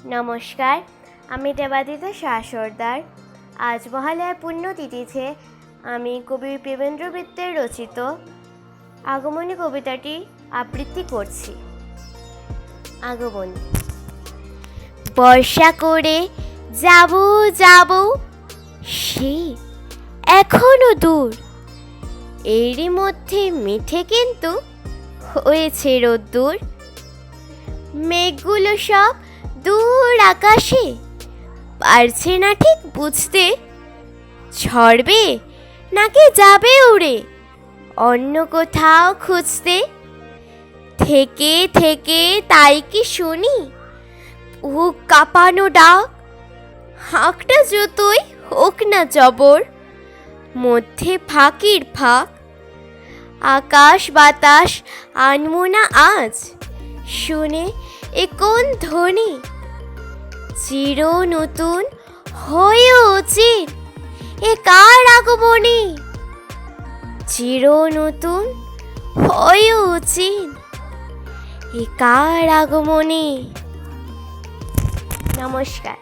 নমস্কার, আমি দেবাদিতা শাহ সর্দার। আজ মহালয়ার পুণ্যতিথিতে আমি কবি প্রেমেন্দ্র মিত্রের রচিত আগমনী কবিতাটি আবৃত্তি করছি। আগমনী। বর্ষা করে যাব যাব, সে এখনো দূর, এরই মধ্যে মিঠে কিন্তু হয়েছে রোদ্দুর। মেঘগুলো সব দূর আকাশে, পারছে না ঠিক বুঝতে ঝরবে নাকি যাবে উড়ে অন্য কোথাও খুঁজতে। থেকে থেকে তাই কি শুনি বুক কাঁপানো ডাক, হাঁকটা যতই হোক না জবর, মধ্যে ফাঁকির ফাঁক। আকাশ বাতাস আনমো না আজ, শুনে এ কোন ধ্বনি, চির নতুন হয়ে উচিত এ কার আগমনী। চির নতুন হয়ে উচিত এ কার আগমনী। নমস্কার।